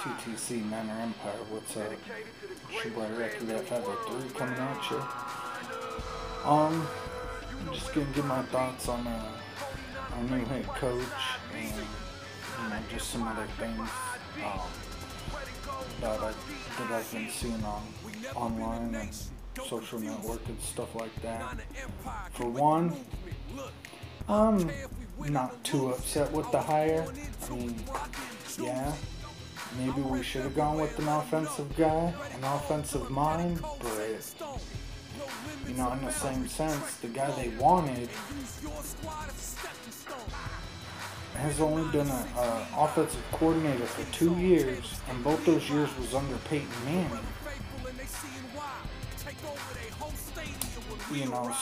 TTC Manor Empire, what's up? It's your boy Record F503 coming at you. I'm just gonna give my thoughts on our new head coach and just some other things that I've been seeing online and social network and stuff like that. For one, I'm not too upset with the hire. I mean, yeah, maybe we should have gone with an offensive guy, an offensive mind, but in the same sense, the guy they wanted has only been an offensive coordinator for 2 years, and both those years was under Peyton Manning.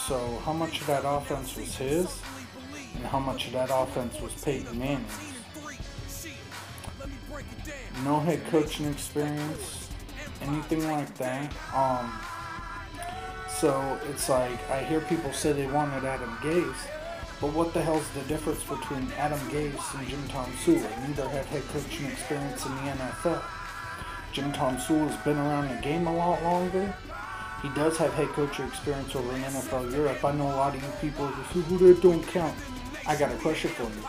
So how much of that offense was his, and how much of that offense was Peyton Manning's? No head coaching experience, anything like that. So it's like, I hear people say they wanted Adam Gase, but what the hell's the difference between Adam Gase and Jim Tomsula? Neither have head coaching experience in the NFL. Jim Tomsula's been around the game a lot longer. He does have head coaching experience over in NFL Europe. I know a lot of you people who that don't count. I got a question for you.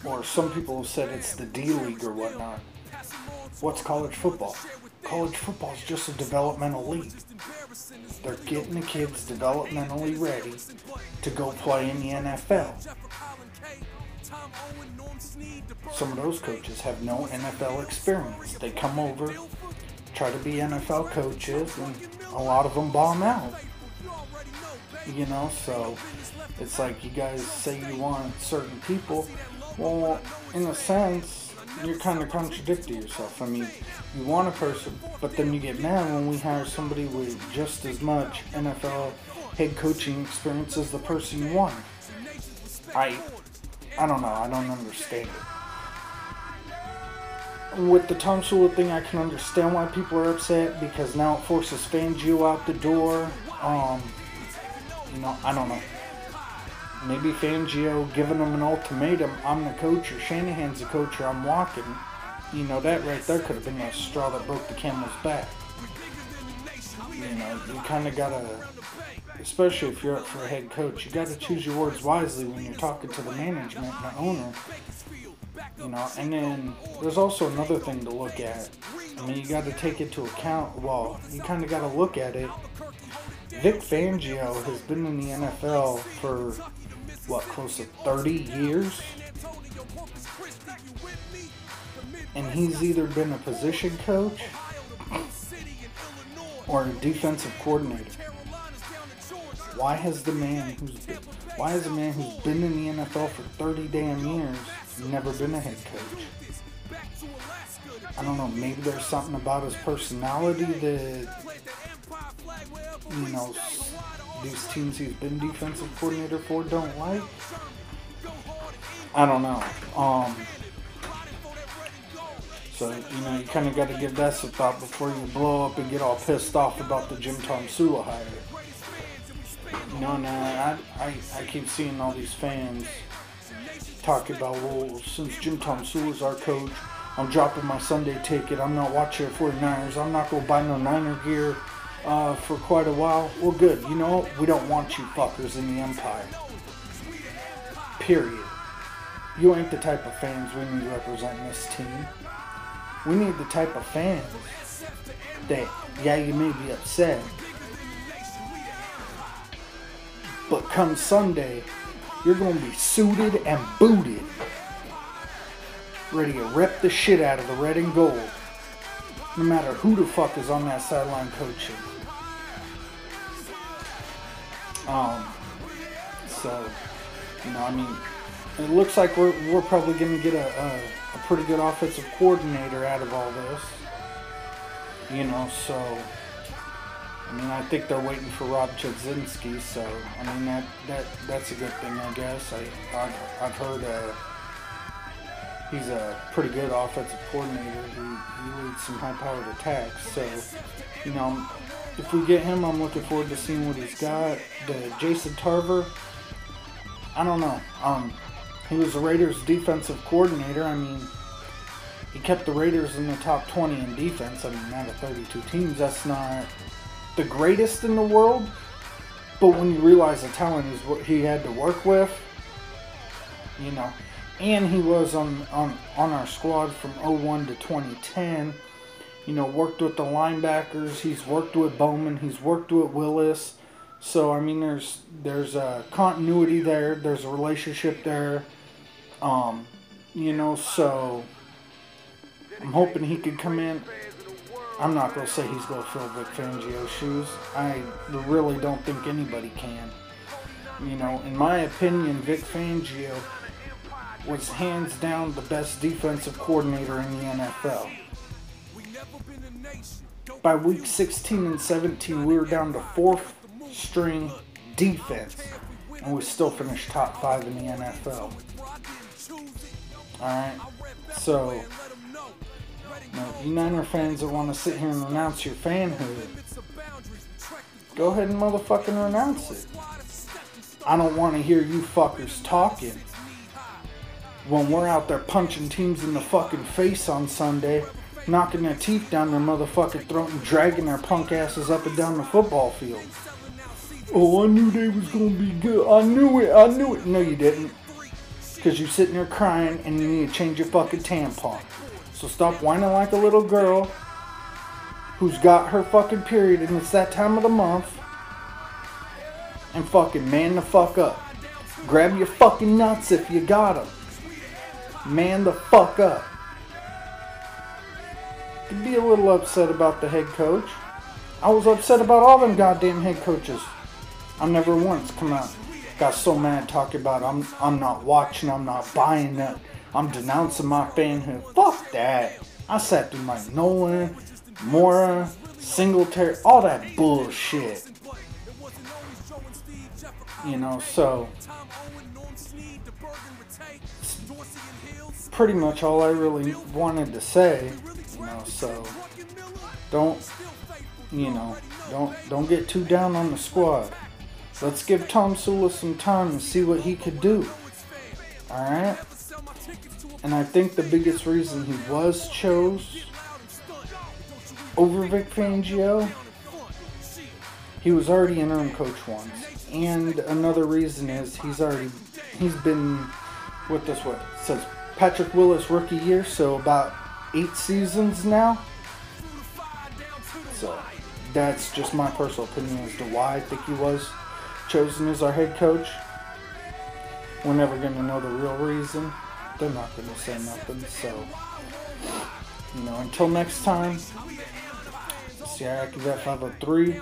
Or some people have said it's the D-League or whatnot. What's college football? College football is just a developmental league. They're getting the kids developmentally ready to go play in the NFL. Some of those coaches have no NFL experience. They come over, try to be NFL coaches, and a lot of them bomb out. So it's like, you guys say you want certain people. Well, in a sense, you're kind of contradicting yourself. I mean, you want a person, but then you get mad when we hire somebody with just as much NFL head coaching experience as the person you want. I don't know. I don't understand it. With the Tomsula thing, I can understand why people are upset, because now it forces Fangio out the door. I don't know. Maybe Fangio giving them an ultimatum, I'm the coach, or Shanahan's the coach, or I'm walking. That right there could have been the straw that broke the camel's back. You kind of gotta, especially if you're up for a head coach, you gotta choose your words wisely when you're talking to the management and the owner. And then there's also another thing to look at. I mean, you gotta take into account, you kind of gotta look at it. Vic Fangio has been in the NFL for, close to 30 years? And he's either been a position coach or a defensive coordinator. Why has a man who's been in the NFL for 30 damn years never been a head coach? I don't know, maybe there's something about his personality that, these teams he's been defensive coordinator for don't like. I don't know. So, you kind of got to give that some thought before you blow up and get all pissed off about the Jim Tomsula hire. I keep seeing all these fans talking about, since Jim Tomsula's our coach, I'm dropping my Sunday ticket. I'm not watching the 49ers. I'm not going to buy no Niner gear for quite a while. Well, good. We don't want you fuckers in the Empire. Period. You ain't the type of fans we need representing this team. We need the type of fans that, you may be upset, but come Sunday, you're going to be suited and booted, ready to rip the shit out of the red and gold, no matter who the fuck is on that sideline coaching. It looks like we're probably going to get a pretty good offensive coordinator out of all this. I think they're waiting for Rob Chudzinski, so, that's a good thing, I guess. I've heard he's a pretty good offensive coordinator who leads some high-powered attacks, so, if we get him, I'm looking forward to seeing what he's got. The Jason Tarver, I don't know. He was the Raiders' defensive coordinator. He kept the Raiders in the top 20 in defense. I mean, out of 32 teams, that's not the greatest in the world. But when you realize the talent is what he had to work with, you know, and he was on our squad from 01 to 2010, you know, worked with the linebackers. He's worked with Bowman. He's worked with Willis. So, I mean, there's a continuity there. There's a relationship there. You know, so I'm hoping he could come in. I'm not going to say he's going to fill Vic Fangio's shoes. I really don't think anybody can. You know, in my opinion, Vic Fangio was hands down the best defensive coordinator in the NFL. By week 16 and 17, we were down to fourth string defense, and we still finished top 5 in the NFL. Alright, so, you know, you Niner fans that want to sit here and renounce your fanhood, go ahead and motherfucking renounce it. I don't want to hear you fuckers talking when we're out there punching teams in the fucking face on Sunday, knocking their teeth down their motherfucking throat and dragging their punk asses up and down the football field. Oh, I knew they was gonna be good. I knew it. No, you didn't. Because you're sitting there crying and you need to change your fucking tampon. So stop whining like a little girl who's got her fucking period and it's that time of the month. And fucking man the fuck up. Grab your fucking nuts if you got them. Man the fuck up. Could be a little upset about the head coach. I was upset about all them goddamn head coaches. I never once come out, got so mad talking about I'm not watching, I'm not buying that, I'm denouncing my fanhood. Fuck that. I sat through Mike Nolan, Mora, Singletary, all that bullshit. You know, so pretty much all I really wanted to say. You know, so don't get too down on the squad. Let's give Tomsula some time and see what he could do. Alright? And I think the biggest reason he was chose over Vic Fangio, he was already interim coach once. And another reason is he's been with this, what it says Patrick Willis rookie year, so about 8 seasons now. So that's just my personal opinion as to why I think he was chosen as our head coach. We're never going to know the real reason. They're not going to say nothing. So, you know, until next time, Sierra Vet 503.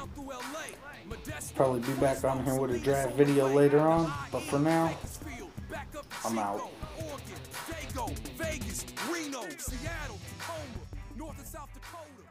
Probably be back on here with a draft video later on. But for now, I'm out. Vegas, Reno, Seattle, Tacoma, North and South Dakota.